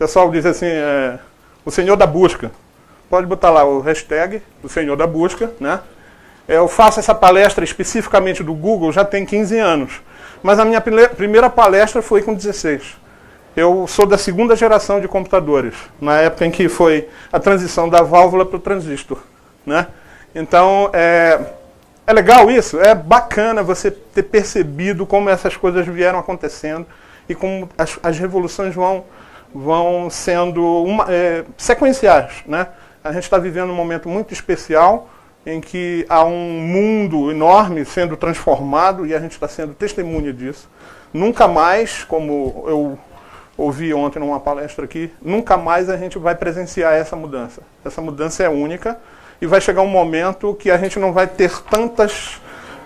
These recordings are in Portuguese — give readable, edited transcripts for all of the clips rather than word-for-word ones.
pessoal diz assim, o senhor da busca. Pode botar lá o hashtag, o senhor da busca, né? Eu faço essa palestra especificamente do Google já tem 15 anos. Mas a minha primeira palestra foi com 16. Eu sou da segunda geração de computadores, na época em que foi a transição da válvula para o transistor, né? Então, é legal isso, é bacana você ter percebido como essas coisas vieram acontecendo e como as revoluções vão sendo sequenciais, né? A gente está vivendo um momento muito especial em que há um mundo enorme sendo transformado e a gente está sendo testemunha disso. Nunca mais, como eu ouvi ontem numa palestra aqui, nunca mais a gente vai presenciar essa mudança. Essa mudança é única e vai chegar um momento que a gente não vai ter tantas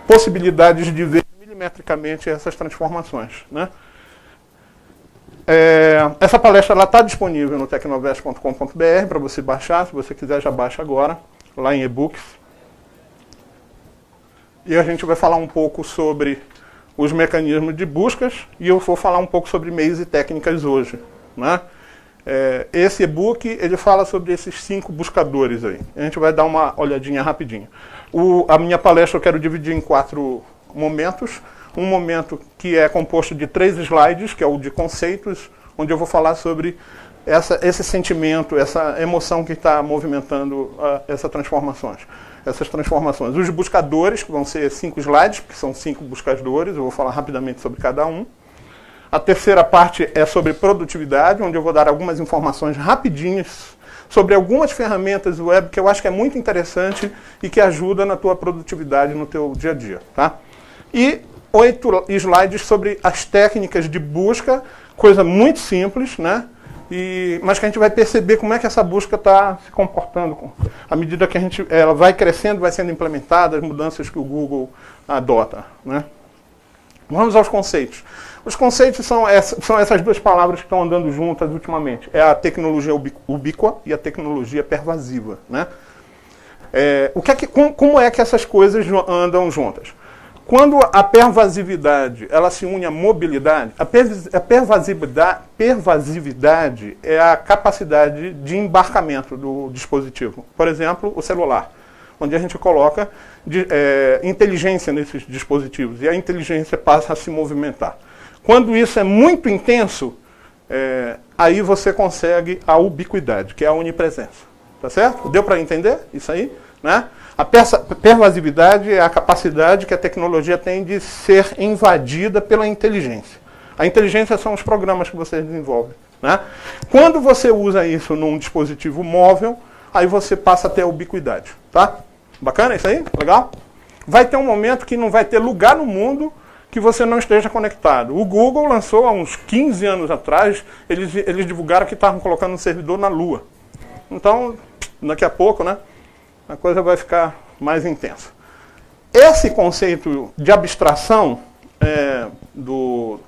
possibilidades de ver milimetricamente essas transformações, né? Essa palestra está disponível no tecnovest.com.br para você baixar. Se você quiser, já baixa agora, lá em e-books. E a gente vai falar um pouco sobre os mecanismos de buscas e eu vou falar um pouco sobre meios e técnicas hoje, né? Esse e-book ele fala sobre esses 5 buscadores aí. A gente vai dar uma olhadinha rapidinho. A minha palestra eu quero dividir em 4 momentos. Um momento que é composto de 3 slides, que é o de conceitos, onde eu vou falar sobre esse sentimento, essa emoção que está movimentando essas transformações. Os buscadores, que vão ser 5 slides, que são 5 buscadores, eu vou falar rapidamente sobre cada um. A terceira parte é sobre produtividade, onde eu vou dar algumas informações rapidinhas sobre algumas ferramentas web que eu acho que é muito interessante e que ajuda na tua produtividade no teu dia a dia, tá? E 8 slides sobre as técnicas de busca, coisa muito simples, né? Mas que a gente vai perceber como é que essa busca está se comportando à medida que ela vai crescendo, vai sendo implementada, as mudanças que o Google adota, né? Vamos aos conceitos. Os conceitos são essas 2 palavras que estão andando juntas ultimamente. É a tecnologia ubíqua e a tecnologia pervasiva, né? Como é que essas coisas andam juntas? Quando a pervasividade ela se une à mobilidade, a pervasividade é a capacidade de embarcamento do dispositivo. Por exemplo, o celular, onde a gente coloca inteligência nesses dispositivos e a inteligência passa a se movimentar. Quando isso é muito intenso, aí você consegue a ubiquidade, que é a onipresença. Tá certo? Deu para entender isso aí? Né? A pervasividade é a capacidade que a tecnologia tem de ser invadida pela inteligência. A inteligência são os programas que você desenvolve, né? Quando você usa isso num dispositivo móvel, aí você passa a ter a ubiquidade. Tá? Bacana isso aí? Legal? Vai ter um momento que não vai ter lugar no mundo que você não esteja conectado. O Google lançou há uns 15 anos atrás, eles divulgaram que estavam colocando um servidor na Lua. Então, daqui a pouco, né? A coisa vai ficar mais intensa. Esse conceito de abstração, o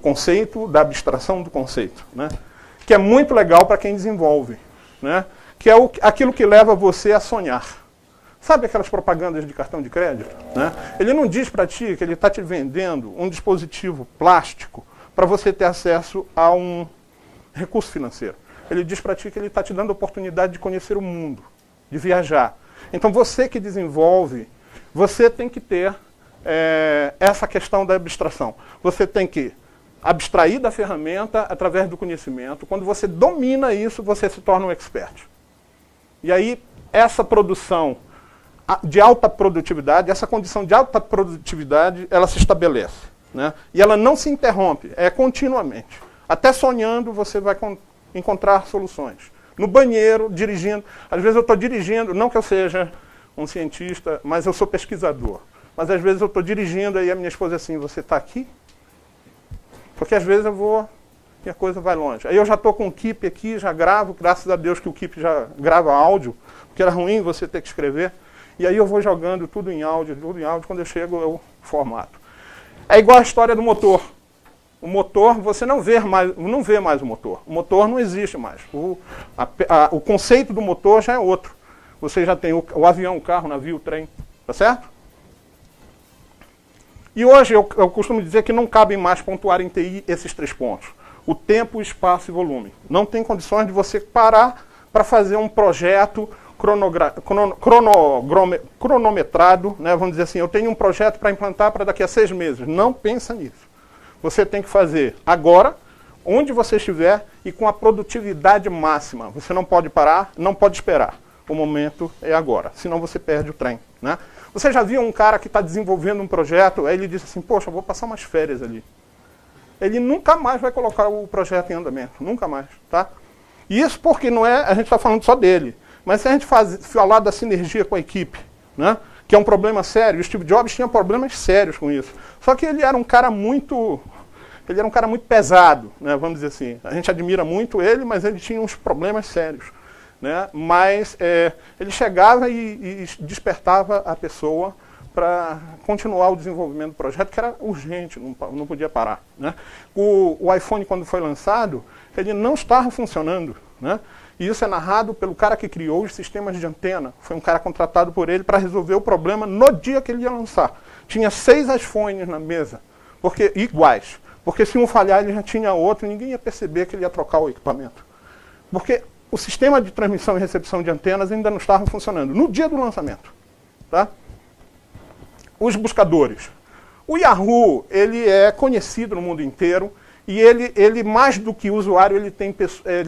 conceito da abstração do conceito, né? Que é muito legal para quem desenvolve, né? Que é aquilo que leva você a sonhar. Sabe aquelas propagandas de cartão de crédito? Né? Ele não diz para ti que ele está te vendendo um dispositivo plástico para você ter acesso a um recurso financeiro. Ele diz para ti que ele está te dando a oportunidade de conhecer o mundo, de viajar. Então você que desenvolve, você tem que ter essa questão da abstração. Você tem que abstrair da ferramenta através do conhecimento. Quando você domina isso, você se torna um expert. E aí, essa produção de alta produtividade, essa condição de alta produtividade, ela se estabelece, né? E ela não se interrompe, continuamente. Até sonhando, você vai encontrar soluções. No banheiro, dirigindo. Às vezes eu estou dirigindo, não que eu seja um cientista, mas eu sou pesquisador. Mas às vezes eu estou dirigindo e a minha esposa é assim, você está aqui? Porque às vezes eu vou e a coisa vai longe. Aí eu já estou com o Keep aqui, já gravo, graças a Deus que o Keep já grava áudio, porque era ruim você ter que escrever. E aí eu vou jogando tudo em áudio, quando eu chego eu formato. É igual a história do motor. O motor, você não vê mais o motor. O motor não existe mais. O conceito do motor já é outro. Você já tem o avião, o carro, o navio, o trem. Tá certo? E hoje eu costumo dizer que não cabem mais pontuar em TI esses 3 pontos. o tempo, o espaço e volume. Não tem condições de você parar para fazer um projeto cronometrado, né? Vamos dizer assim, eu tenho um projeto para implantar para daqui a 6 meses. Não pensa nisso. Você tem que fazer agora, onde você estiver e com a produtividade máxima. Você não pode parar, não pode esperar. O momento é agora, senão você perde o trem, né? Você já viu um cara que está desenvolvendo um projeto, aí ele diz assim, poxa, eu vou passar umas férias ali. Ele nunca mais vai colocar o projeto em andamento, nunca mais, tá? E isso porque não é, a gente está falando só dele, mas se a gente falar da sinergia com a equipe, né, que é um problema sério, o Steve Jobs tinha problemas sérios com isso. Só que ele era um cara muito pesado, né, vamos dizer assim. A gente admira muito ele, mas ele tinha uns problemas sérios, né? Mas ele chegava e despertava a pessoa para continuar o desenvolvimento do projeto, que era urgente, não podia parar, né? O iPhone, quando foi lançado, ele não estava funcionando, né? E isso é narrado pelo cara que criou os sistemas de antena. Foi um cara contratado por ele para resolver o problema no dia que ele ia lançar. Tinha 6 iPhones na mesa, iguais. Porque se um falhar, ele já tinha outro e ninguém ia perceber que ele ia trocar o equipamento. Porque o sistema de transmissão e recepção de antenas ainda não estava funcionando no dia do lançamento, tá? Os buscadores. O Yahoo, ele é conhecido no mundo inteiro e ele mais do que usuário, ele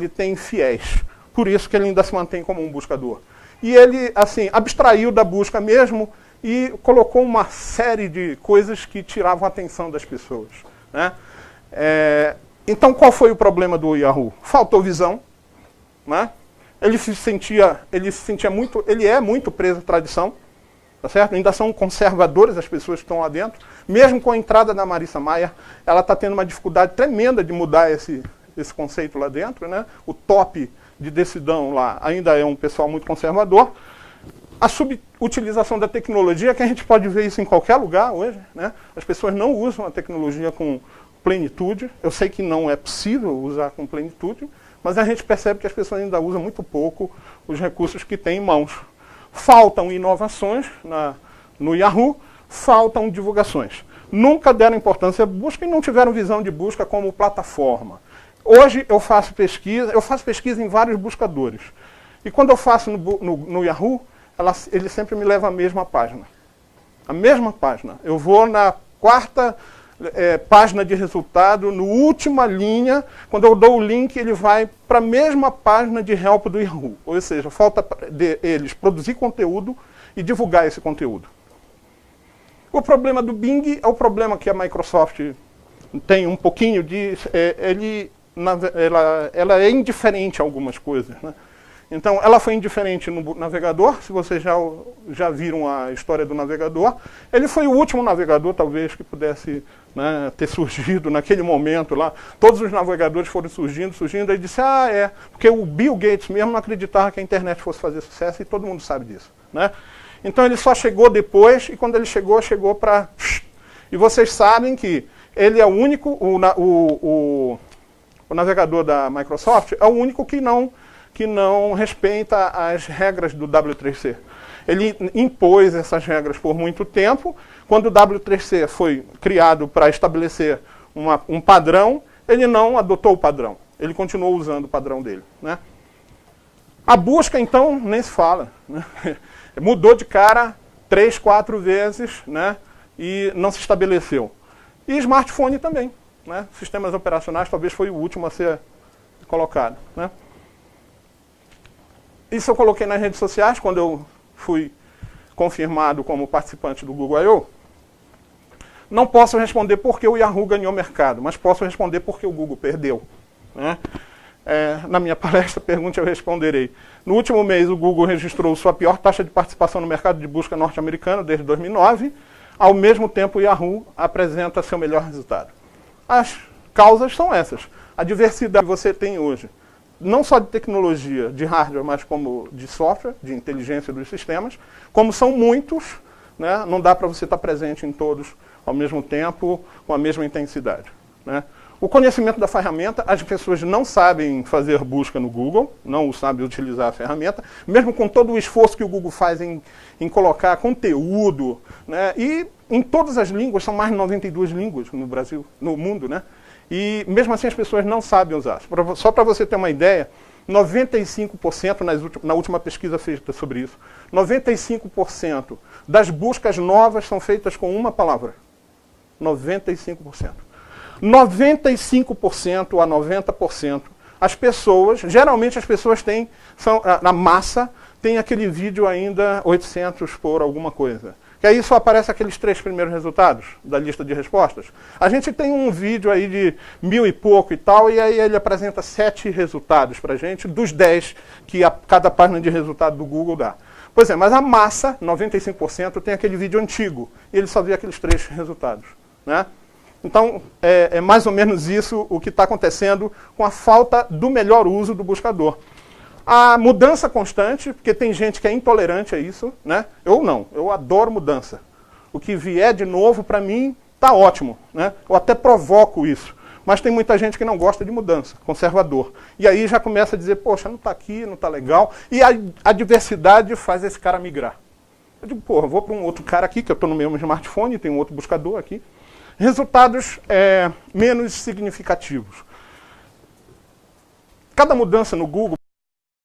tem fiéis. Por isso que ele ainda se mantém como um buscador. E ele, assim, abstraiu da busca mesmo e colocou uma série de coisas que tiravam a atenção das pessoas, né? Então, qual foi o problema do Yahoo? Faltou visão, né? Ele é muito preso à tradição, tá certo? Ainda são conservadores as pessoas que estão lá dentro. Mesmo com a entrada da Marissa Mayer, ela está tendo uma dificuldade tremenda de mudar esse conceito lá dentro, né? O top de decisão lá ainda é um pessoal muito conservador. A subutilização da tecnologia, que a gente pode ver isso em qualquer lugar hoje, né? As pessoas não usam a tecnologia com plenitude. Eu sei que não é possível usar com plenitude, mas a gente percebe que as pessoas ainda usam muito pouco os recursos que têm em mãos. Faltam inovações no Yahoo, faltam divulgações. Nunca deram importância à busca e não tiveram visão de busca como plataforma. Hoje eu faço pesquisa em vários buscadores. E quando eu faço no Yahoo, ele sempre me leva à mesma página. A mesma página. Eu vou na 4ª página de resultado, no última linha, quando eu dou o link, ele vai para a mesma página de help do Yahoo. Ou seja, falta eles produzir conteúdo e divulgar esse conteúdo. O problema do Bing é o problema que a Microsoft tem um pouquinho de... ela é indiferente a algumas coisas, né? Então, ela foi indiferente no navegador. Se vocês já viram a história do navegador, ele foi o último navegador, talvez, que pudesse, né, ter surgido naquele momento lá. Todos os navegadores foram surgindo, aí disse, porque o Bill Gates mesmo não acreditava que a internet fosse fazer sucesso, e todo mundo sabe disso, né? Então, ele só chegou depois, e quando ele chegou para... E vocês sabem que ele é o único, o navegador da Microsoft é o único que não respeita as regras do W3C. Ele impôs essas regras por muito tempo. Quando o W3C foi criado para estabelecer um padrão, ele não adotou o padrão. Ele continuou usando o padrão dele, né? A busca, então, nem se fala, né? Mudou de cara 3, 4 vezes, né? E não se estabeleceu. E smartphone também, né? Sistemas operacionais talvez foi o último a ser colocado, né? Isso eu coloquei nas redes sociais quando eu fui confirmado como participante do Google I.O. Não posso responder porque o Yahoo ganhou mercado, mas posso responder porque o Google perdeu, né? Na minha palestra, pergunte, eu responderei. No último mês, o Google registrou sua pior taxa de participação no mercado de busca norte-americano desde 2009. Ao mesmo tempo, o Yahoo apresenta seu melhor resultado. As causas são essas. A diversidade que você tem hoje, não só de tecnologia, de hardware, mas como de software, de inteligência dos sistemas, como são muitos, né, não dá para você estar presente em todos ao mesmo tempo, com a mesma intensidade, né? O conhecimento da ferramenta, as pessoas não sabem fazer busca no Google, não sabem utilizar a ferramenta, mesmo com todo o esforço que o Google faz em colocar conteúdo, né? E em todas as línguas, são mais de 92 línguas no Brasil, no mundo, né? E mesmo assim as pessoas não sabem usar. Só para você ter uma ideia, 95%, na última pesquisa feita sobre isso, 95% das buscas novas são feitas com uma palavra. 95%. 95% a 90%, as pessoas, geralmente as pessoas têm, na massa, tem aquele vídeo ainda 800 por alguma coisa. Que aí só aparece aqueles 3 primeiros resultados da lista de respostas. A gente tem um vídeo aí de 1000 e pouco e tal, e aí ele apresenta 7 resultados para a gente, dos 10 que cada página de resultado do Google dá. Pois é, mas a massa, 95%, tem aquele vídeo antigo, e ele só vê aqueles 3 resultados, né? Então, é mais ou menos isso o que está acontecendo com a falta do melhor uso do buscador. A mudança constante, porque tem gente que é intolerante a isso, né? Eu não, eu adoro mudança. O que vier de novo, para mim, está ótimo, né? Eu até provoco isso. Mas tem muita gente que não gosta de mudança, conservador. E aí já começa a dizer, poxa, não está aqui, não está legal. E a diversidade faz esse cara migrar. Eu digo, porra, vou para um outro cara aqui, que eu estou no mesmo smartphone, tem um outro buscador aqui. Resultados menos significativos. Cada mudança no Google,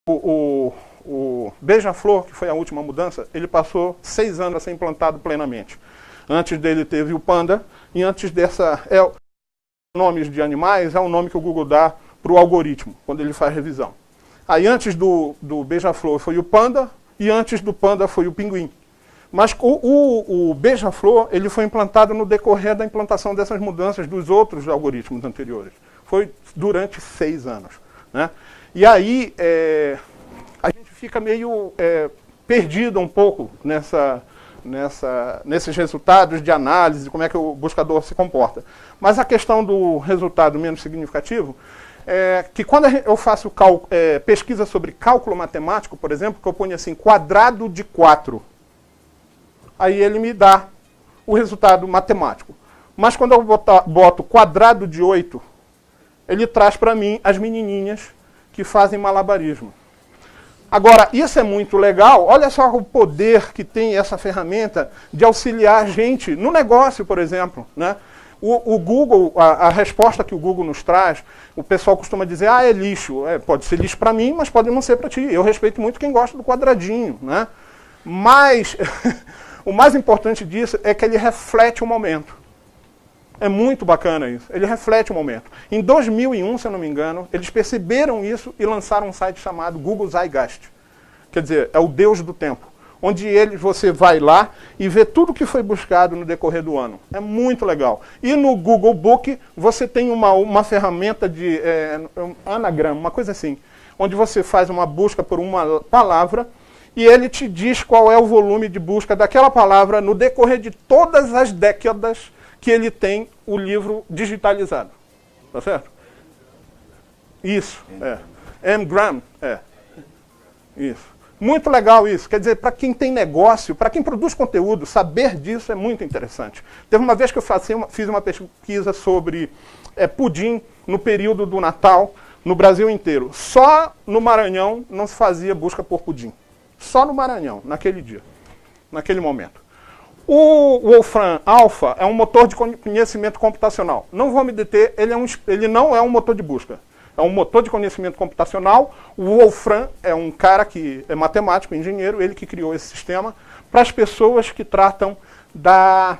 o Beija-Flor, que foi a última mudança, ele passou 6 anos a ser implantado plenamente. Antes dele teve o Panda, e antes dessa... nomes de animais é o nome que o Google dá para o algoritmo, quando ele faz revisão. Aí antes do Beija-Flor foi o Panda, e antes do Panda foi o Pinguim. Mas o Beija-Flor ele foi implantado no decorrer da implantação dessas mudanças dos outros algoritmos anteriores. Foi durante 6 anos. Né? E aí a gente fica meio perdido um pouco nesses resultados de análise, como é que o buscador se comporta. Mas a questão do resultado menos significativo é que quando eu faço pesquisa sobre cálculo matemático, por exemplo, que eu ponho assim, quadrado de 4, aí ele me dá o resultado matemático. Mas quando eu boto quadrado de 8, ele traz para mim as menininhas que fazem malabarismo. Agora, isso é muito legal. Olha só o poder que tem essa ferramenta de auxiliar a gente no negócio, por exemplo. Né? O Google, a resposta que o Google nos traz, o pessoal costuma dizer, é lixo. Pode ser lixo para mim, mas pode não ser para ti. Eu respeito muito quem gosta do quadradinho. Né? Mas o mais importante disso é que ele reflete o momento. É muito bacana isso. Ele reflete o momento. Em 2001, se eu não me engano, eles perceberam isso e lançaram um site chamado Google Zeitgeist. Quer dizer, é o Deus do tempo. Onde você vai lá e vê tudo que foi buscado no decorrer do ano. É muito legal. E no Google Book, você tem uma ferramenta de anagrama, uma coisa assim, onde você faz uma busca por uma palavra e ele te diz qual é o volume de busca daquela palavra no decorrer de todas as décadas que ele tem o livro digitalizado. Tá certo? Isso, Ngram, Isso. Muito legal isso. Quer dizer, para quem tem negócio, para quem produz conteúdo, saber disso é muito interessante. Teve uma vez que eu fiz uma pesquisa sobre pudim no período do Natal no Brasil inteiro. Só no Maranhão não se fazia busca por pudim. Só no Maranhão, naquele dia, naquele momento. O Wolfram Alpha é um motor de conhecimento computacional. Não vou me deter, ele não é um motor de busca. É um motor de conhecimento computacional. O Wolfram é um cara que é matemático, engenheiro, ele que criou esse sistema para as pessoas que tratam da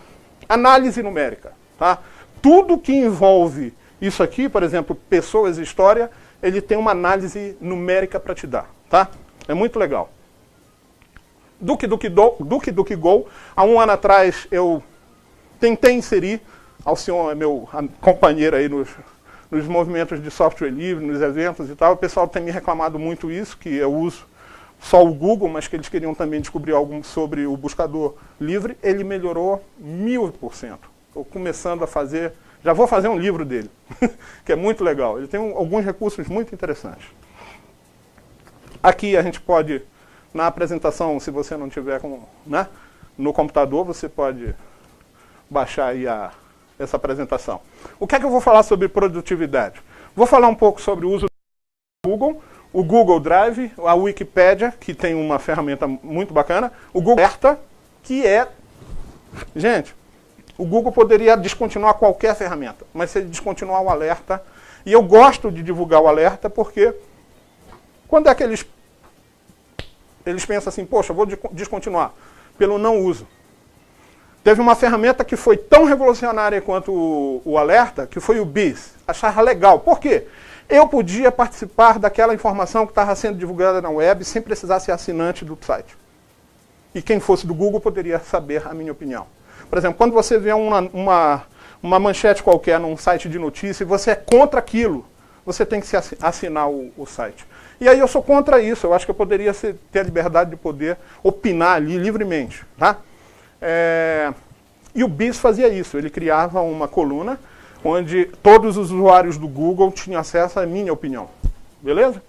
análise numérica. Tá? Tudo que envolve isso aqui, por exemplo, pessoas e história, ele tem uma análise numérica para te dar. Tá? É muito legal. DuckDuckGo, há um ano atrás eu tentei inserir, Alcion é meu companheiro aí nos movimentos de software livre, nos eventos e tal. O pessoal tem me reclamado muito isso, que eu uso só o Google, mas que eles queriam também descobrir algo sobre o buscador livre. Ele melhorou 1000%. Estou começando a fazer, já vou fazer um livro dele, que é muito legal. Ele tem alguns recursos muito interessantes. Aqui a gente pode, na apresentação, se você não tiver no computador, você pode baixar aí essa apresentação. O que é que eu vou falar sobre produtividade? Vou falar um pouco sobre o uso do Google, o Google Drive, a Wikipédia, que tem uma ferramenta muito bacana, o Google Alerta, que é... Gente, o Google poderia descontinuar qualquer ferramenta, mas se ele descontinuar o Alerta... E eu gosto de divulgar o Alerta porque quando é que eles pensam assim, poxa, vou descontinuar? Pelo não uso. Teve uma ferramenta que foi tão revolucionária quanto o Alerta, que foi o BIS. Achava legal. Por quê? Eu podia participar daquela informação que estava sendo divulgada na web sem precisar ser assinante do site. E quem fosse do Google poderia saber a minha opinião. Por exemplo, quando você vê uma manchete qualquer num site de notícia e você é contra aquilo, você tem que assinar o site. E aí eu sou contra isso. Eu acho que eu poderia ter a liberdade de poder opinar ali livremente. Tá? E o BIS fazia isso. Ele criava uma coluna onde todos os usuários do Google tinham acesso à minha opinião. Beleza?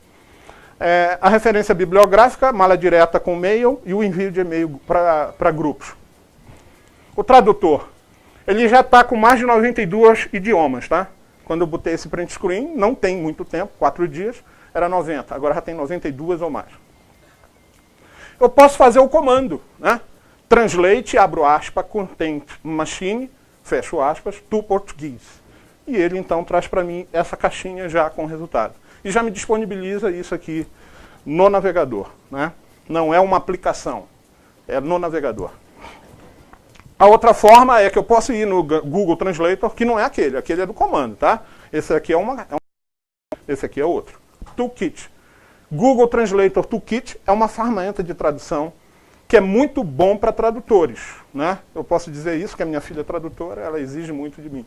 A referência bibliográfica, mala direta com e-mail e o envio de e-mail para grupos. O tradutor. Ele já está com mais de 92 idiomas, tá? Quando eu botei esse print screen, não tem muito tempo, 4 dias, era 90. Agora já tem 92 ou mais. Eu posso fazer o comando, né? Translate, abro aspas, content machine, fecho aspas, to português. E ele então traz para mim essa caixinha já com o resultado. E já me disponibiliza isso aqui no navegador, né? Não é uma aplicação, é no navegador. A outra forma é que eu posso ir no Google Translator, que não é aquele é do comando, tá? Esse aqui esse aqui é outro. Toolkit. Google Translator Toolkit é uma ferramenta de tradução que é muito bom para tradutores, né? Eu posso dizer isso, que a minha filha é tradutora, ela exige muito de mim.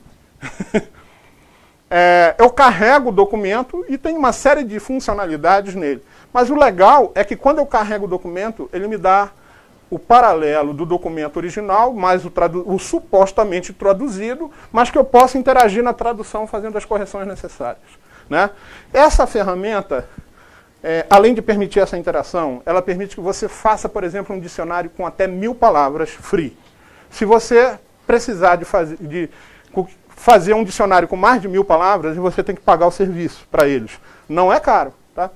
Eu carrego o documento e tem uma série de funcionalidades nele. Mas o legal é que quando eu carrego o documento, ele me dá o paralelo do documento original, mais o supostamente traduzido, mas que eu possa interagir na tradução fazendo as correções necessárias. Né? Essa ferramenta, além de permitir essa interação, ela permite que você faça, por exemplo, um dicionário com até 1000 palavras free. Se você precisar de fazer um dicionário com mais de 1000 palavras, você tem que pagar o serviço para eles. Não é caro. Tá?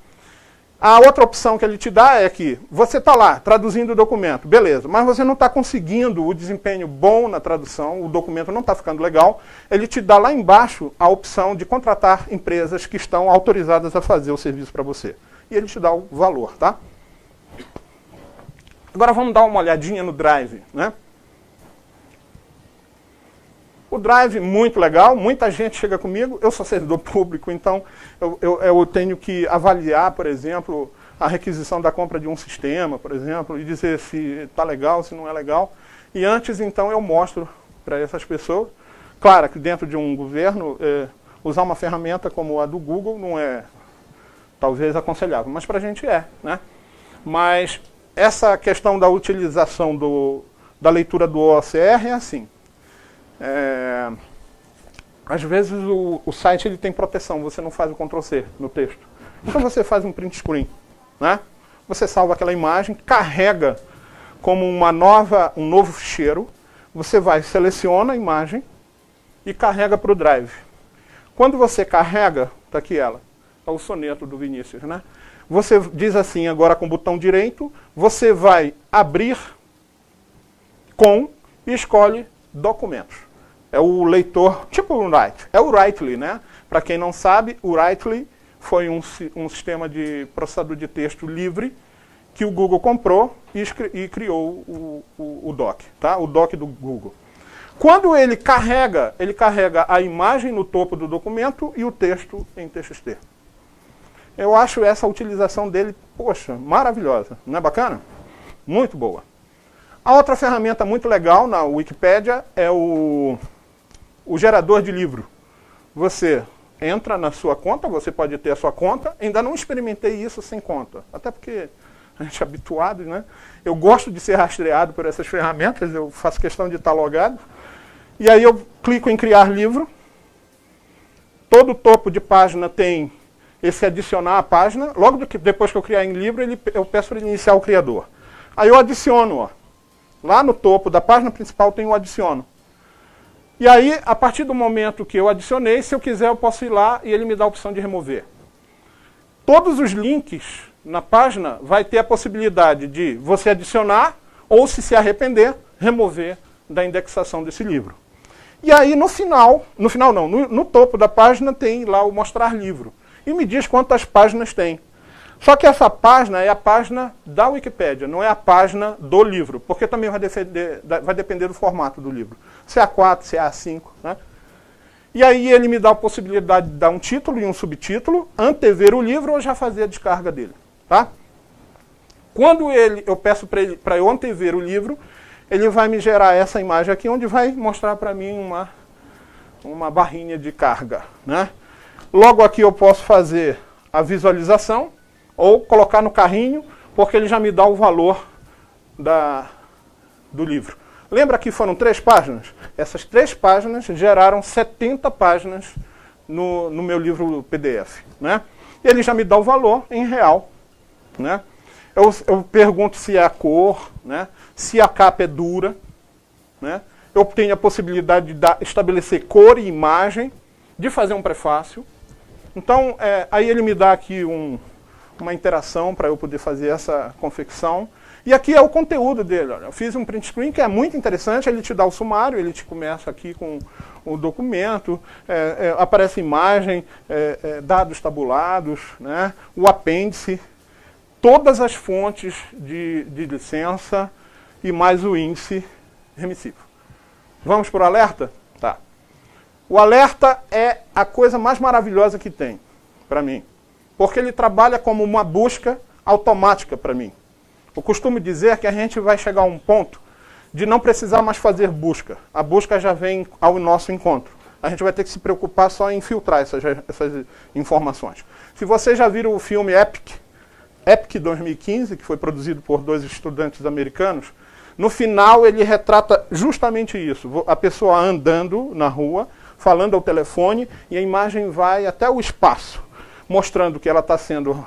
A outra opção que ele te dá é que você está lá traduzindo o documento, beleza, mas você não está conseguindo o desempenho bom na tradução, o documento não está ficando legal, ele te dá lá embaixo a opção de contratar empresas que estão autorizadas a fazer o serviço para você. E ele te dá o valor, tá? Agora vamos dar uma olhadinha no Drive, né? O Drive, muito legal, muita gente chega comigo, eu sou servidor público, então eu tenho que avaliar, por exemplo, a requisição da compra de um sistema, por exemplo, e dizer se está legal, se não é legal. E antes, então, eu mostro para essas pessoas. Claro que dentro de um governo, usar uma ferramenta como a do Google não é, talvez, aconselhável, mas para a gente é, né? Mas essa questão da utilização da leitura do OCR é assim. Às vezes o site ele tem proteção, você não faz o Ctrl+C no texto. Então você faz um print screen, né? Você salva aquela imagem, carrega como um novo ficheiro, você seleciona a imagem e carrega para o Drive. Quando você carrega, está aqui ela, é o soneto do Vinícius, né? Você diz assim, agora com o botão direito, você vai abrir com e escolhe documentos. É o leitor, tipo o Write. É o Writely, né? Para quem não sabe, o Writely foi um sistema de processador de texto livre que o Google comprou e criou o Doc, tá? O Doc do Google. Quando ele carrega a imagem no topo do documento e o texto em TXT. Eu acho essa utilização dele, poxa, maravilhosa. Não é bacana? Muito boa. A outra ferramenta muito legal na Wikipédia é o gerador de livro. Você entra na sua conta, você pode ter a sua conta. Ainda não experimentei isso sem conta. Até porque a gente é habituado, né? Eu gosto de ser rastreado por essas ferramentas, eu faço questão de estar logado. E aí eu clico em criar livro. Todo topo de página tem esse adicionar a página. Logo depois que eu criar em livro, eu peço para ele iniciar o criador. Aí eu adiciono, ó. Lá no topo da página principal tem o adiciono. E aí, a partir do momento que eu adicionei, se eu quiser, eu posso ir lá e ele me dá a opção de remover. Todos os links na página vai ter a possibilidade de você adicionar ou, se arrepender, remover da indexação desse livro. E aí, no topo da página tem lá o mostrar livro. E me diz quantas páginas tem. Só que essa página é a página da Wikipédia, não é a página do livro, porque também vai depender do formato do livro. Se é A4, se é A5, né? E aí ele me dá a possibilidade de dar um título e um subtítulo, antever o livro ou já fazer a descarga dele. Tá? Quando eu peço para eu antever o livro, ele vai me gerar essa imagem aqui, onde vai mostrar para mim uma barrinha de carga. Né? Logo aqui eu posso fazer a visualização, ou colocar no carrinho, porque ele já me dá o valor do livro. Lembra que foram 3 páginas? Essas 3 páginas geraram 70 páginas no meu livro PDF. Né? Ele já me dá o valor em real. Né? Eu pergunto se é a cor, né? Se a capa é dura. Né? Eu tenho a possibilidade de estabelecer cor e imagem, de fazer um prefácio. Então, aí ele me dá aqui uma interação para eu poder fazer essa confecção. E aqui é o conteúdo dele. Olha. Eu fiz um print screen que é muito interessante, ele te dá o sumário, ele te começa aqui com o documento, aparece imagem, dados tabulados, né, o apêndice, todas as fontes de licença e mais o índice remissivo. Vamos para o alerta? Tá. O alerta é a coisa mais maravilhosa que tem para mim. Porque ele trabalha como uma busca automática para mim. Eu costumo dizer que a gente vai chegar a um ponto de não precisar mais fazer busca. A busca já vem ao nosso encontro. A gente vai ter que se preocupar só em filtrar essas informações. Se vocês já viram o filme Epic 2015, que foi produzido por 2 estudantes americanos, no final ele retrata justamente isso. A pessoa andando na rua, falando ao telefone, e a imagem vai até o espaço, mostrando que ela está sendo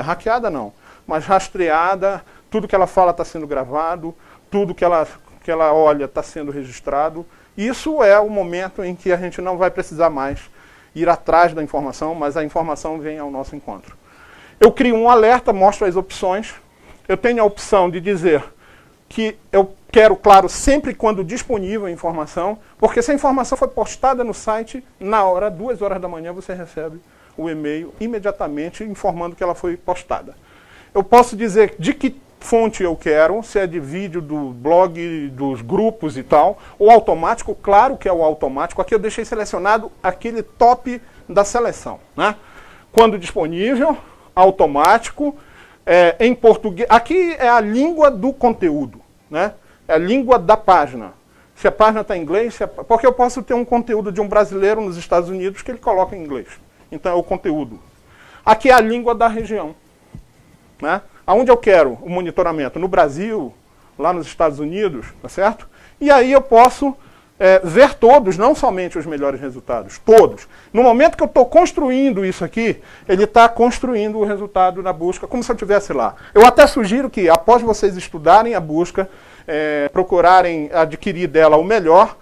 hackeada, não, mas rastreada, tudo que ela fala está sendo gravado, tudo que ela olha está sendo registrado. Isso é o momento em que a gente não vai precisar mais ir atrás da informação, mas a informação vem ao nosso encontro. Eu crio um alerta, mostro as opções. Eu tenho a opção de dizer que eu quero, claro, sempre quando disponível a informação, porque se a informação foi postada no site, na hora, 2 horas da manhã, você recebe o e-mail imediatamente informando que ela foi postada. Eu posso dizer de que fonte eu quero, se é de vídeo, do blog, dos grupos e tal, ou automático, claro que é o automático. Aqui eu deixei selecionado aquele top da seleção. Né? Quando disponível, automático, em português. Aqui é a língua do conteúdo, né? É a língua da página. Se a página está em inglês, porque eu posso ter um conteúdo de um brasileiro nos Estados Unidos que ele coloca em inglês. Então é o conteúdo. Aqui é a língua da região. Né? Aonde eu quero o monitoramento? No Brasil, lá nos Estados Unidos, tá certo? E aí eu posso ver todos, não somente os melhores resultados, todos. No momento que eu estou construindo isso aqui, ele está construindo o resultado na busca, como se eu estivesse lá. Eu até sugiro que, após vocês estudarem a busca, procurarem adquirir dela o melhor,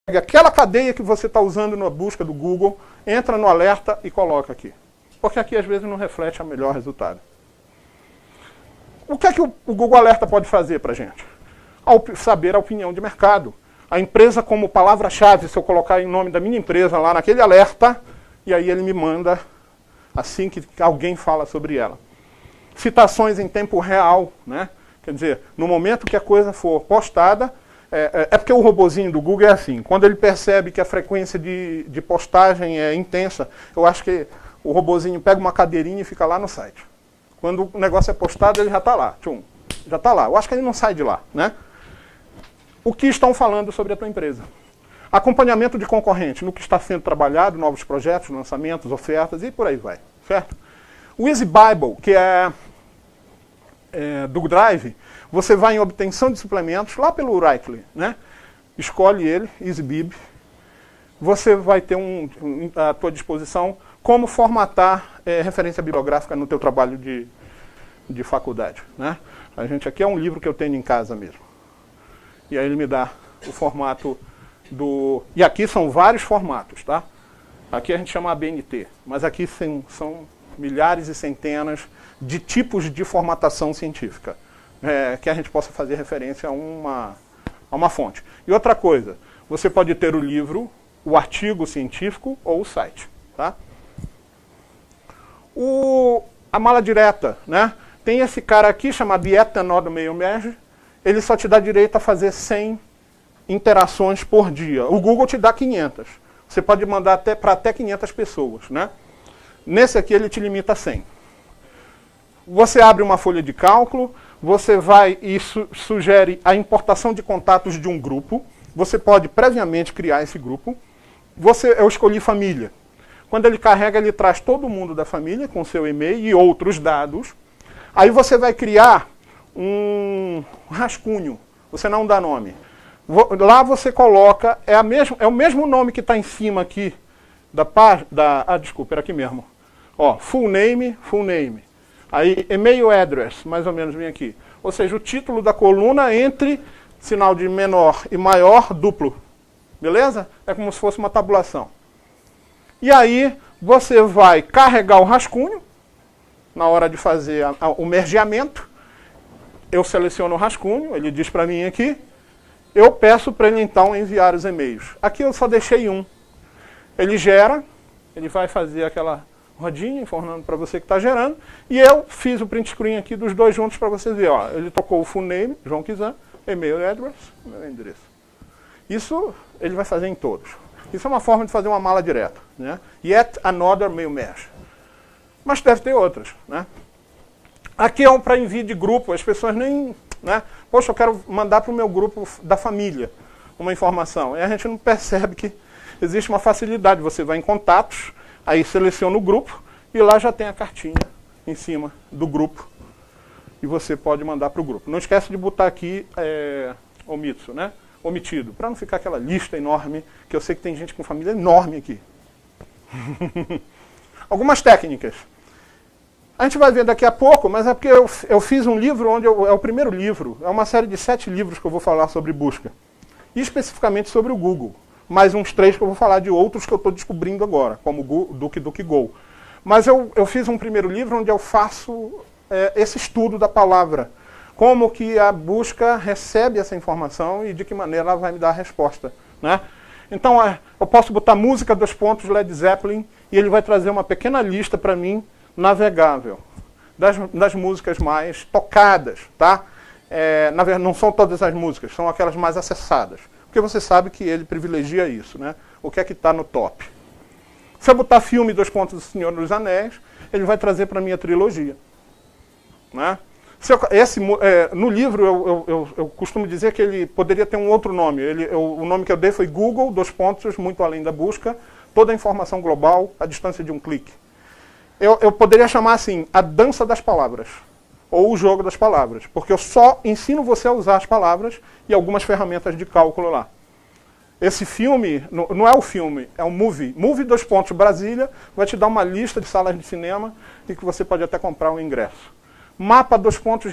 pegue aquela cadeia que você está usando na busca do Google, entra no alerta e coloca aqui. Porque aqui, às vezes, não reflete o melhor resultado. O que é que o Google Alerta pode fazer para a gente? Saber a opinião de mercado. A empresa como palavra-chave, se eu colocar o nome da minha empresa lá naquele alerta, e aí ele me manda assim que alguém fala sobre ela. Citações em tempo real, né? Quer dizer, no momento que a coisa for postada, porque o robozinho do Google é assim, quando ele percebe que a frequência de postagem é intensa, eu acho que o robozinho pega uma cadeirinha e fica lá no site. Quando o negócio é postado, ele já está lá. Tchum, já está lá. Eu acho que ele não sai de lá. Né? O que estão falando sobre a tua empresa? Acompanhamento de concorrente, no que está sendo trabalhado, novos projetos, lançamentos, ofertas e por aí vai. Certo? O Easy Bible, que é do Drive, você vai em obtenção de suplementos, lá pelo Writely. Né? Escolhe ele, Easy Bib. Você vai ter à tua disposição como formatar referência bibliográfica no teu trabalho de faculdade. Né? A gente aqui é um livro que eu tenho em casa mesmo. E aí ele me dá o formato E aqui são vários formatos, tá? Aqui a gente chama ABNT, mas aqui são milhares e centenas de tipos de formatação científica, que a gente possa fazer referência a uma fonte. E outra coisa, você pode ter o livro, o artigo científico ou o site, tá? A mala direta, né? Tem esse cara aqui chamado Yet Another Mail Merge, ele só te dá direito a fazer 100 interações por dia. O Google te dá 500. Você pode mandar para até 500 pessoas, né? Nesse aqui ele te limita a 100. Você abre uma folha de cálculo, você vai e sugere a importação de contatos de um grupo. Você pode previamente criar esse grupo. Eu escolhi família. Quando ele carrega, ele traz todo mundo da família com seu e-mail e outros dados. Aí você vai criar um rascunho. Você não dá nome. Lá você coloca, é o mesmo nome que está em cima aqui desculpa, era aqui mesmo. Ó, full name. Aí e-mail address, mais ou menos vem aqui. Ou seja, o título da coluna entre sinal de menor e maior duplo. Beleza? É como se fosse uma tabulação. E aí você vai carregar o rascunho na hora de fazer o mergeamento. Eu seleciono o rascunho, ele diz para mim aqui. Eu peço para ele então enviar os e-mails. Aqui eu só deixei um. Ele gera, ele vai fazer aquela rodinha informando para você que está gerando. E eu fiz o print screen aqui dos dois juntos para você ver. Ó, ele tocou o full name, João Kizan, e-mail address, meu endereço. Isso ele vai fazer em todos. Isso é uma forma de fazer uma mala direta, né? Yet Another Mail Merge. Mas deve ter outras, né? Aqui é um para envio de grupo, as pessoas nem... né? Poxa, eu quero mandar para o meu grupo da família uma informação. E a gente não percebe que existe uma facilidade. Você vai em contatos, aí seleciona o grupo e lá já tem a cartinha em cima do grupo. E você pode mandar para o grupo. Não esquece de botar aqui omitido, para não ficar aquela lista enorme, que eu sei que tem gente com família enorme aqui. Algumas técnicas. A gente vai ver daqui a pouco, mas é porque eu fiz um livro onde é o primeiro livro, é uma série de 7 livros que eu vou falar sobre busca. E especificamente sobre o Google. Mais uns 3 que eu vou falar de outros que eu estou descobrindo agora, como o DuckDuckGo. Mas eu fiz um primeiro livro onde eu faço esse estudo da palavra. Como que a busca recebe essa informação e de que maneira ela vai me dar a resposta, né? Então, eu posso botar música Led Zeppelin e ele vai trazer uma pequena lista para mim, navegável, das músicas mais tocadas, tá? Na verdade, não são todas as músicas, são aquelas mais acessadas. Porque você sabe que ele privilegia isso, né? O que é que está no top. Se eu botar filme do Senhor dos Anéis, ele vai trazer para mim a trilogia, né? No livro, eu costumo dizer que ele poderia ter um outro nome. O nome que eu dei foi Google, muito além da busca, toda a informação global à distância de um clique. Eu poderia chamar assim, a dança das palavras, ou o jogo das palavras, porque eu só ensino você a usar as palavras e algumas ferramentas de cálculo lá. Esse filme, não é o filme, é um movie. Movie Brasília, vai te dar uma lista de salas de cinema e que você pode até comprar um ingresso. Mapa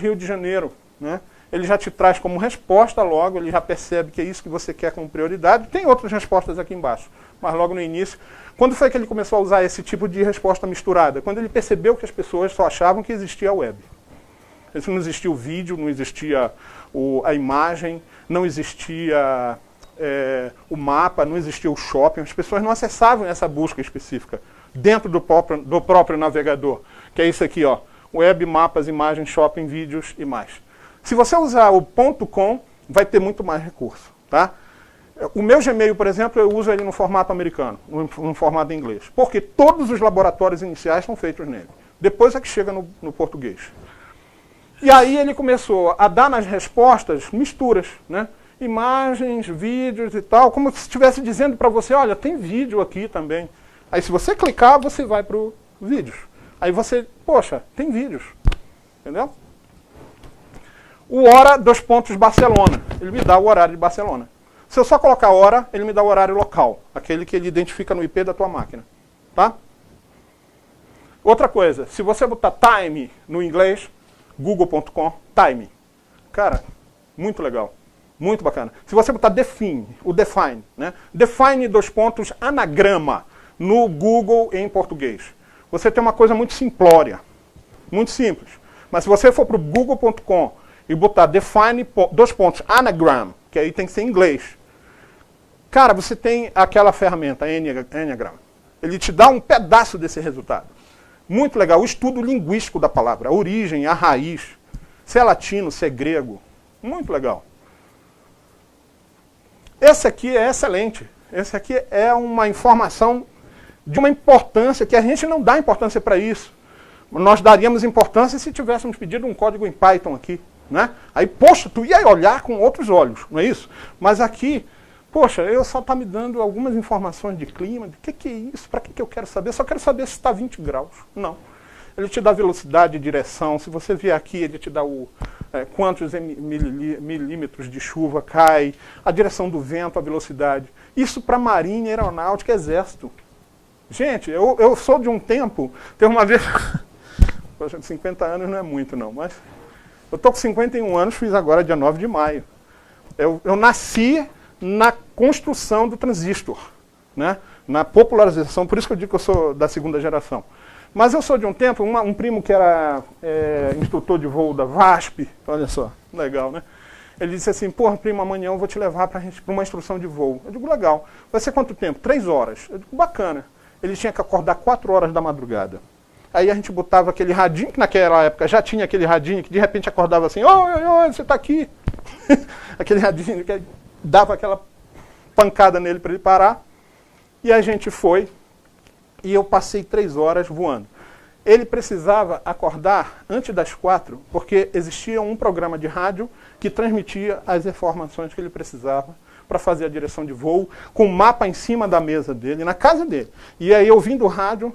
Rio de Janeiro, né? Ele já te traz como resposta logo, ele já percebe que é isso que você quer como prioridade. Tem outras respostas aqui embaixo, mas logo no início. Quando foi que ele começou a usar esse tipo de resposta misturada? Quando ele percebeu que as pessoas só achavam que existia a web. Não existia o vídeo, não existia a imagem, não existia o mapa, não existia o shopping. As pessoas não acessavam essa busca específica dentro do próprio navegador, que é isso aqui, ó. Web, mapas, imagens, shopping, vídeos e mais. Se você usar o .com, vai ter muito mais recurso, tá? O meu Gmail, por exemplo, eu uso ele no formato americano, no formato inglês. Porque todos os laboratórios iniciais são feitos nele. Depois é que chega no português. E aí ele começou a dar nas respostas misturas, né? Imagens, vídeos e tal, como se estivesse dizendo para você, olha, tem vídeo aqui também. Aí se você clicar, você vai para o vídeos. Aí você, poxa, tem vídeos. Entendeu? O hora Barcelona. Ele me dá o horário de Barcelona. Se eu só colocar hora, ele me dá o horário local. Aquele que ele identifica no IP da tua máquina. Tá? Outra coisa, se você botar time no inglês, google.com, time. Cara, muito legal. Muito bacana. Se você botar define, né? Define anagrama no Google em português. Você tem uma coisa muito simplória, muito simples. Mas se você for para o google.com e botar define anagram, que aí tem que ser em inglês, cara, você tem aquela ferramenta, Enneagram. Ele te dá um pedaço desse resultado. Muito legal. O estudo linguístico da palavra, a origem, a raiz, se é latino, se é grego. Muito legal. Esse aqui é excelente. Esse aqui é uma informação de uma importância que a gente não dá importância para isso. Nós daríamos importância se tivéssemos pedido um código em Python aqui, né? Aí, poxa, tu ia olhar com outros olhos, não é isso? Mas aqui, poxa, eu só está me dando algumas informações de clima, de que é isso, para que eu quero saber? Eu só quero saber se está 20 graus. Não. Ele te dá velocidade e direção. Se você vier aqui, ele te dá quantos milímetros de chuva cai, a direção do vento, a velocidade. Isso para marinha, aeronáutica, exército. Gente, eu sou de um tempo, teve uma vez, poxa, 50 anos não é muito não, mas eu estou com 51 anos, fiz agora dia 9 de maio. Eu nasci na construção do transistor, né? Na popularização, por isso que eu digo que eu sou da segunda geração. Mas eu sou de um tempo, um primo que era instrutor de voo da VASP, olha só, legal, né? Ele disse assim, porra, primo, amanhã eu vou te levar para uma instrução de voo. Eu digo, legal. Vai ser quanto tempo? 3 horas. Eu digo, bacana. Ele tinha que acordar 4 horas da madrugada. Aí a gente botava aquele radinho, que naquela época já tinha aquele radinho, que de repente acordava assim, oi, você está aqui. Aquele radinho que dava aquela pancada nele para ele parar. E a gente foi. E eu passei 3 horas voando. Ele precisava acordar antes das 4, porque existia um programa de rádio que transmitia as informações que ele precisava para fazer a direção de voo, com um mapa em cima da mesa dele, na casa dele. E aí, ouvindo o rádio,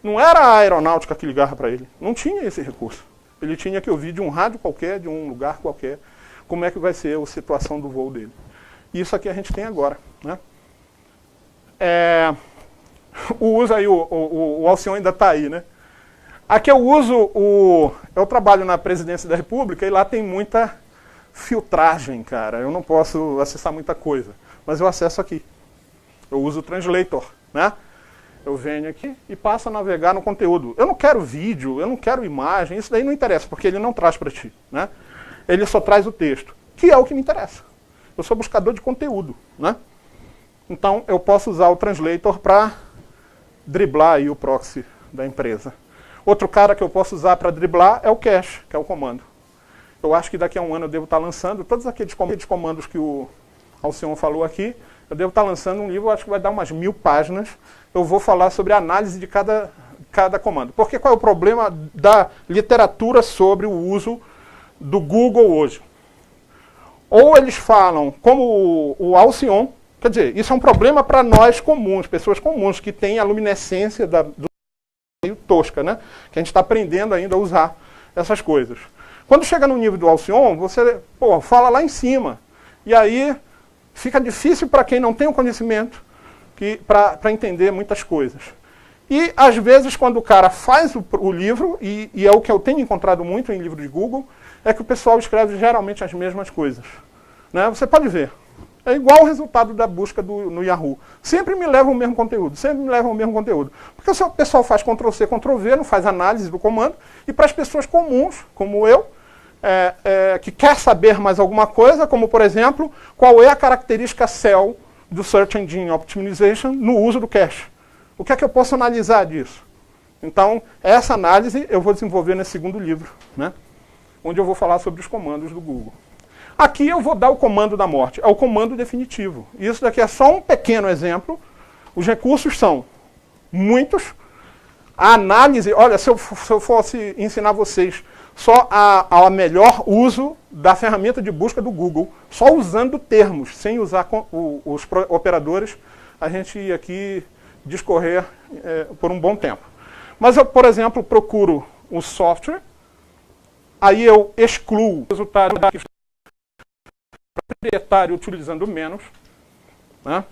não era a aeronáutica que ligava para ele, não tinha esse recurso. Ele tinha que ouvir de um rádio qualquer, de um lugar qualquer, como é que vai ser a situação do voo dele. Isso aqui a gente tem agora, né? O uso aí, o Alcione ainda está aí, né? Aqui eu uso eu trabalho na Presidência da República e lá tem muita filtragem, cara. Eu não posso acessar muita coisa, mas eu acesso aqui. Eu uso o Translator, né? Eu venho aqui e passo a navegar no conteúdo. Eu não quero vídeo, eu não quero imagem, isso daí não interessa, porque ele não traz para ti, né? Ele só traz o texto, que é o que me interessa. Eu sou buscador de conteúdo, né? Então eu posso usar o Translator para driblar aí o proxy da empresa. Outro cara que eu posso usar para driblar é o cache, que é o comando. Eu acho que daqui a um ano eu devo estar lançando todos aqueles comandos que o Alcione falou aqui. Eu devo estar lançando um livro, acho que vai dar umas 1000 páginas. Eu vou falar sobre a análise de cada comando. Porque qual é o problema da literatura sobre o uso do Google hoje? Ou eles falam, como o Alcione, quer dizer, isso é um problema para nós comuns, pessoas comuns, que têm a luminescência do meio tosca, né? Que a gente está aprendendo ainda a usar essas coisas. Quando chega no nível do Alcione, você fala lá em cima. E aí fica difícil para quem não tem o conhecimento para entender muitas coisas. E, às vezes, quando o cara faz o livro, e é o que eu tenho encontrado muito em livro de Google, é que o pessoal escreve geralmente as mesmas coisas. Né? Você pode ver. É igual o resultado da busca no Yahoo. Sempre me leva o mesmo conteúdo, sempre me leva o mesmo conteúdo. Porque o pessoal faz Ctrl+C, Ctrl+V, não faz análise do comando, e para as pessoas comuns, como eu, que quer saber mais alguma coisa, como, por exemplo, qual é a característica cell do Search Engine Optimization no uso do cache. O que é que eu posso analisar disso? Então, essa análise eu vou desenvolver nesse segundo livro, né? Onde eu vou falar sobre os comandos do Google. Aqui eu vou dar o comando da morte, é o comando definitivo. Isso daqui é só um pequeno exemplo. Os recursos são muitos. A análise, olha, se eu fosse ensinar vocês só a melhor uso da ferramenta de busca do Google, só usando termos, sem usar os operadores, a gente ia aqui discorrer por um bom tempo. Mas eu, por exemplo, procuro o software, aí eu excluo o resultado da proprietário utilizando menos. Né?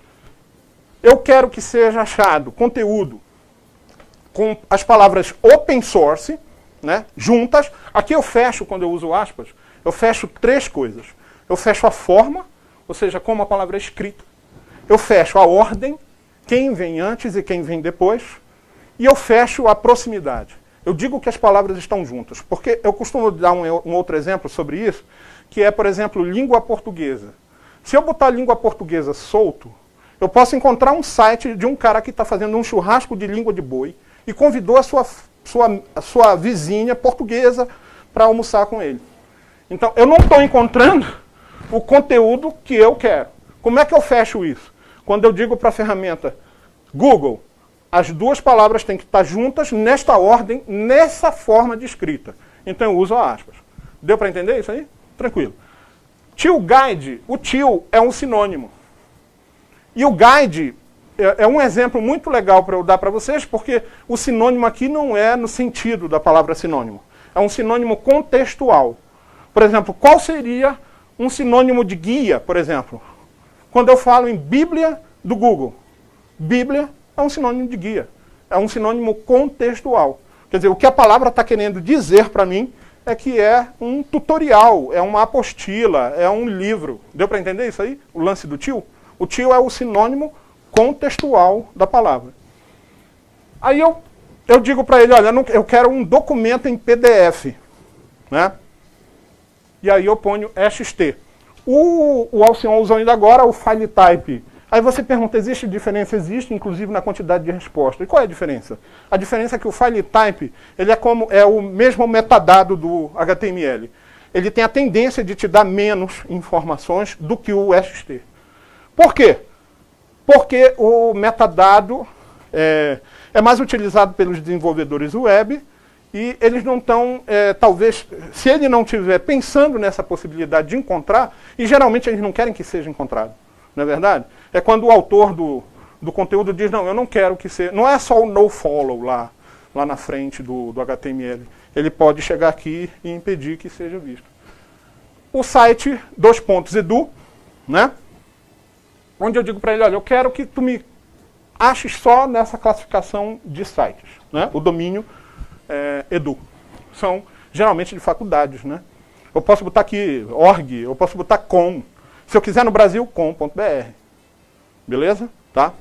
Eu quero que seja achado conteúdo com as palavras open source, né, juntas. Aqui eu fecho, quando eu uso aspas, eu fecho 3 coisas. Eu fecho a forma, ou seja, como a palavra é escrita. Eu fecho a ordem, quem vem antes e quem vem depois. E eu fecho a proximidade. Eu digo que as palavras estão juntas, porque eu costumo dar um outro exemplo sobre isso, que é, por exemplo, língua portuguesa. Se eu botar língua portuguesa solto, eu posso encontrar um site de um cara que está fazendo um churrasco de língua de boi e convidou a sua vizinha portuguesa para almoçar com ele. Então, eu não estou encontrando o conteúdo que eu quero. Como é que eu fecho isso? Quando eu digo para a ferramenta Google, as duas palavras têm que estar juntas nesta ordem, nessa forma de escrita. Então eu uso aspas. Deu para entender isso aí? Tranquilo. Tio guide, o tio é um sinônimo. E o guide é um exemplo muito legal para eu dar para vocês, porque o sinônimo aqui não é no sentido da palavra sinônimo. É um sinônimo contextual. Por exemplo, qual seria um sinônimo de guia, por exemplo? Quando eu falo em Bíblia do Google, Bíblia é um sinônimo de guia. É um sinônimo contextual. Quer dizer, o que a palavra está querendo dizer para mim é que é um tutorial, é uma apostila, é um livro. Deu para entender isso aí? O lance do tio? O tio é o sinônimo contextual da palavra. Aí eu digo para ele, olha, eu quero um documento em PDF. Né? E aí eu ponho XT. O Alcion usou ainda agora o file type. Aí você pergunta, existe diferença? Existe, inclusive, na quantidade de resposta. E qual é a diferença? A diferença é que o file type ele é o mesmo metadado do HTML. Ele tem a tendência de te dar menos informações do que o XT. Por quê? Porque o metadado é mais utilizado pelos desenvolvedores web e eles não estão, talvez, se ele não estiver pensando nessa possibilidade de encontrar, e geralmente eles não querem que seja encontrado. Não é verdade? É quando o autor do conteúdo diz, não, eu não quero que seja... Não é só o nofollow lá na frente do HTML. Ele pode chegar aqui e impedir que seja visto. O site, _edu, né? Onde eu digo para ele, olha, eu quero que tu me aches só nessa classificação de sites. Né? O domínio edu. São geralmente de faculdades. Né? Eu posso botar aqui org, eu posso botar com. Se eu quiser no Brasil, com.br. Beleza? Tá?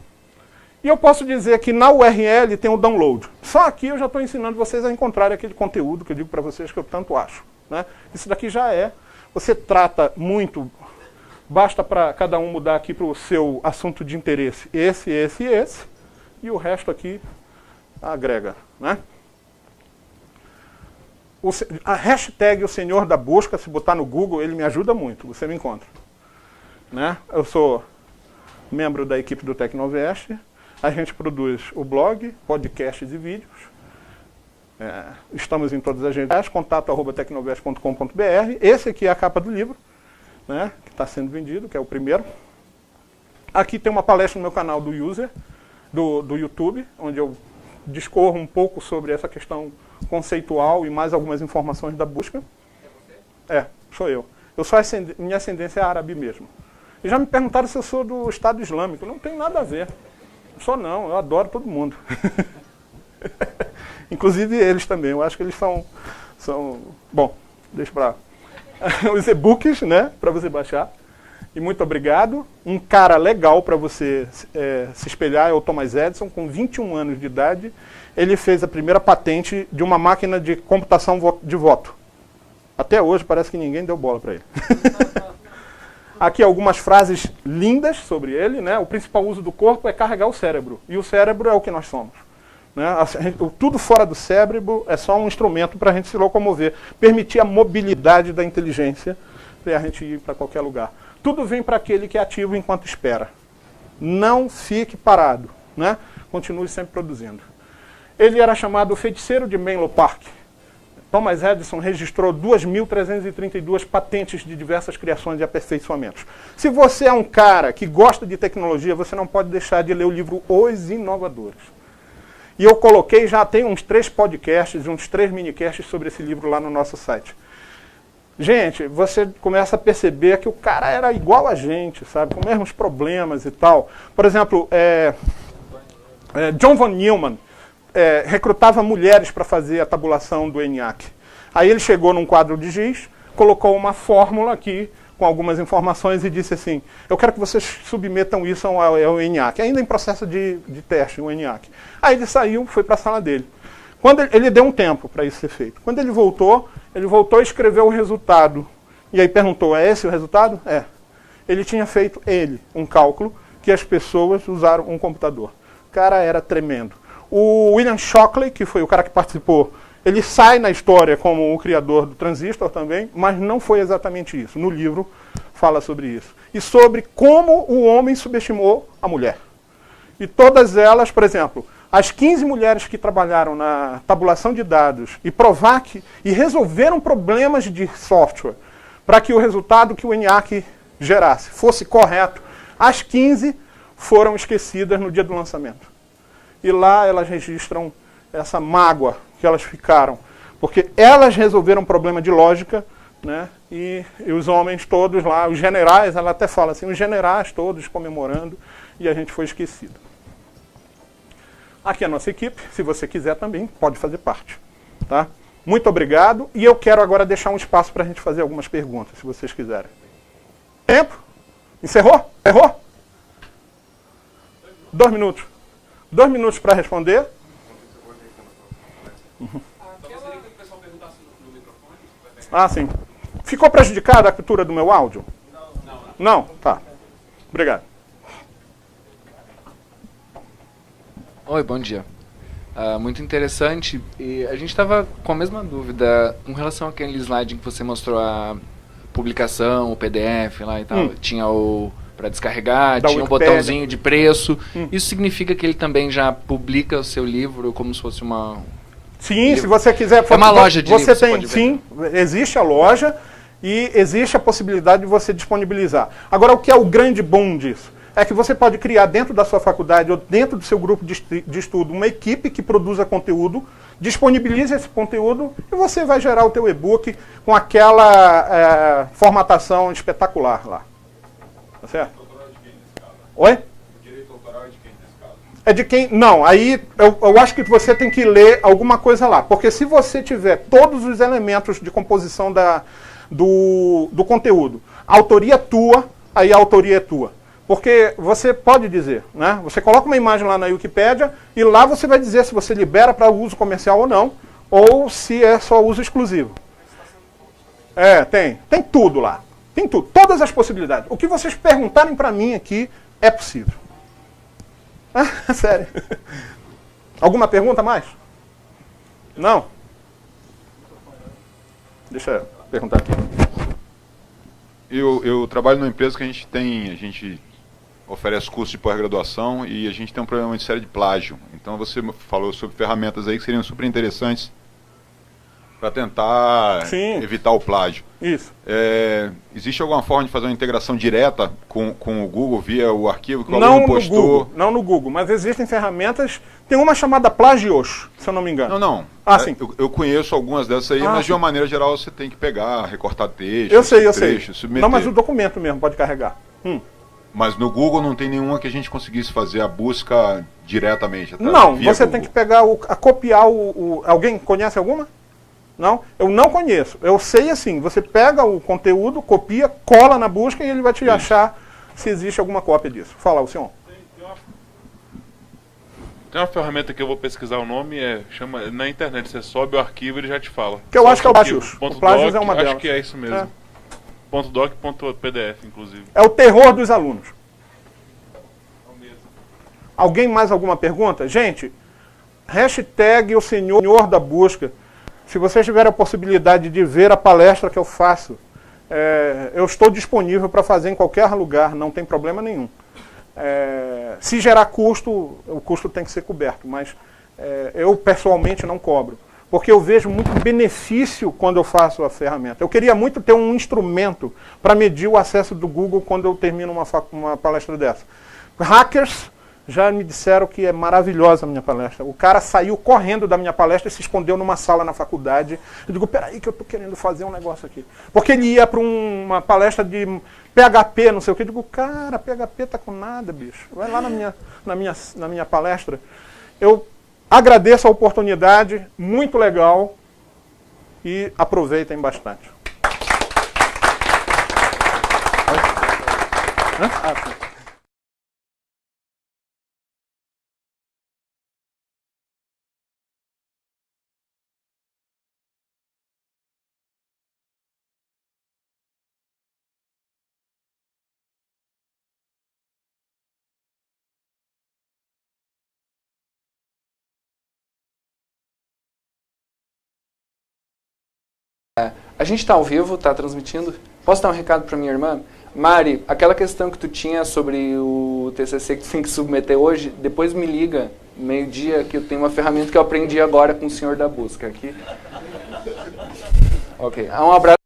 E eu posso dizer que na URL tem o download. Só aqui eu já estou ensinando vocês a encontrarem aquele conteúdo que eu digo para vocês que eu tanto acho. Né? Isso daqui já é. Você trata muito. Basta para cada um mudar aqui para o seu assunto de interesse. Esse. E o resto aqui agrega. Né? A hashtag o senhor da busca, se botar no Google, ele me ajuda muito. Você me encontra. Né? Eu sou membro da equipe do Tecnovest. A gente produz o blog, podcasts e vídeos. Estamos em todas as redes, contato@tecnovest.com.br. Esse aqui é a capa do livro, né, que está sendo vendido, que é o primeiro. Aqui tem uma palestra no meu canal do User, do YouTube, onde eu discorro um pouco sobre essa questão conceitual e mais algumas informações da busca. É você? Sou eu. Minha ascendência é árabe mesmo. E já me perguntaram se eu sou do Estado Islâmico. Não tem nada a ver. Só não, eu adoro todo mundo. Inclusive eles também. Eu acho que eles são bom, deixa pra lá. Os e-books, né, para você baixar. E muito obrigado. Um cara legal para você se espelhar é o Thomas Edison, com 21 anos de idade. Ele fez a primeira patente de uma máquina de computação de voto. Até hoje parece que ninguém deu bola para ele. Aqui algumas frases lindas sobre ele. Né? O principal uso do corpo é carregar o cérebro. E o cérebro é o que nós somos. Né? Tudo fora do cérebro é só um instrumento para a gente se locomover. Permitir a mobilidade da inteligência para a gente ir para qualquer lugar. Tudo vem para aquele que é ativo enquanto espera. Não fique parado. Né? Continue sempre produzindo. Ele era chamado o feiticeiro de Menlo Park. Thomas Edison registrou 2.332 patentes de diversas criações e aperfeiçoamentos. Se você é um cara que gosta de tecnologia, você não pode deixar de ler o livro Os Inovadores. E eu coloquei, já tem uns 3 podcasts, uns 3 minicasts sobre esse livro lá no nosso site. Gente, você começa a perceber que o cara era igual a gente, sabe? Com os mesmos problemas e tal. Por exemplo, John von Neumann recrutava mulheres para fazer a tabulação do ENIAC. Aí ele chegou num quadro de giz, colocou uma fórmula aqui, com algumas informações e disse assim, eu quero que vocês submetam isso ao ENIAC, ainda em processo de teste, o ENIAC. Aí ele saiu, foi para a sala dele. Quando ele deu um tempo para isso ser feito. Quando ele voltou e escreveu o resultado. E aí perguntou, é esse o resultado? É. Ele tinha feito, um cálculo que as pessoas usaram um computador. O cara era tremendo. O William Shockley, que foi o cara que participou, ele sai na história como o criador do transistor também, mas não foi exatamente isso. No livro fala sobre isso. E sobre como o homem subestimou a mulher. E todas elas, por exemplo, as 15 mulheres que trabalharam na tabulação de dados e resolveram problemas de software para que o resultado que o ENIAC gerasse fosse correto, as 15 foram esquecidas no dia do lançamento. E lá elas registram essa mágoa que elas ficaram, porque elas resolveram um problema de lógica, né? E os homens todos lá, os generais, ela até fala assim, os generais todos comemorando, e a gente foi esquecido. Aqui é a nossa equipe, se você quiser também, pode fazer parte. Tá? Muito obrigado, e eu quero agora deixar um espaço para a gente fazer algumas perguntas, se vocês quiserem. Tempo? Encerrou? Errou? 2 minutos. 2 minutos para responder. Ah, sim. Ficou prejudicada a cultura do meu áudio? Não? Tá. Obrigado. Oi, bom dia. Muito interessante. E a gente estava com a mesma dúvida com relação àquele slide que você mostrou a publicação, o PDF lá e tal. Tinha o para descarregar, Da tinha um Wikipédia. botãozinho de preço. Isso significa que ele também já publica o seu livro como se fosse uma... Sim, se você quiser... É uma loja de você livros, tem, pode ver. sim, existe a loja e existe a possibilidade de você disponibilizar. Agora, o que é o grande bom disso? É que você pode criar dentro da sua faculdade ou dentro do seu grupo de estudo uma equipe que produza conteúdo, disponibilize esse conteúdo e você vai gerar o teu e-book com aquela formatação espetacular lá. Tá certo? Oi? É de quem? Não, aí eu acho que você tem que ler alguma coisa lá. Porque se você tiver todos os elementos de composição do conteúdo, a autoria tua, aí a autoria é tua. Porque você pode dizer, né? Você coloca uma imagem lá na Wikipédia e lá você vai dizer se você libera para uso comercial ou não, ou se é só uso exclusivo. Tem tudo lá. Tem tudo, todas as possibilidades. O que vocês perguntarem para mim aqui é possível. Sério. Alguma pergunta mais? Não? Deixa eu perguntar aqui. Eu trabalho numa empresa que a gente oferece curso de pós-graduação e a gente tem um problema muito sério de plágio. Então você falou sobre ferramentas aí que seriam super interessantes para tentar evitar o plágio. Isso. Existe alguma forma de fazer uma integração direta com o Google via o arquivo que o Não aluno no postou? Google, não no Google, mas existem ferramentas. Tem uma chamada Plagios, se eu não me engano. Não. Sim. Eu conheço algumas dessas aí, mas de uma maneira geral você tem que pegar, recortar texto, Eu sei. submeter. Não, mas o documento mesmo pode carregar. Mas no Google não tem nenhuma que a gente conseguisse fazer a busca diretamente. Não, via você Google. tem que pegar, copiar Alguém conhece alguma? Não? Eu não conheço. Eu sei assim, você pega o conteúdo, copia, cola na busca e ele vai te achar se existe alguma cópia disso. Fala, o senhor. Tem uma ferramenta que eu vou pesquisar o nome, chama na internet, você sobe o arquivo e ele já te fala. Que eu acho que é o Arquivo, Plagios. ponto O Plagios doc, é uma delas. Acho que é isso mesmo. .doc.pdf, inclusive. É o terror dos alunos. Alguém mais alguma pergunta? Gente, hashtag o senhor da busca. Se vocês tiverem a possibilidade de ver a palestra que eu faço, eu estou disponível para fazer em qualquer lugar, não tem problema nenhum. Se gerar custo, o custo tem que ser coberto, mas eu pessoalmente não cobro. Porque eu vejo muito benefício quando eu faço a ferramenta. Eu queria muito ter um instrumento para medir o acesso do Google quando eu termino uma palestra dessa. Hackers já me disseram que é maravilhosa a minha palestra. O cara saiu correndo da minha palestra e se escondeu numa sala na faculdade. Eu digo, peraí que eu estou querendo fazer um negócio aqui. Porque ele ia para uma palestra de PHP, não sei o quê. Eu digo, cara, PHP tá com nada, bicho. Vai lá na minha palestra. Eu agradeço a oportunidade, muito legal, e aproveitem bastante. A gente está ao vivo, está transmitindo. Posso dar um recado para minha irmã? Mari, aquela questão que tu tinha sobre o TCC que tu tem que submeter hoje, depois me liga, meio-dia, que eu tenho uma ferramenta que eu aprendi agora com o senhor da busca aqui. Ok, um abraço.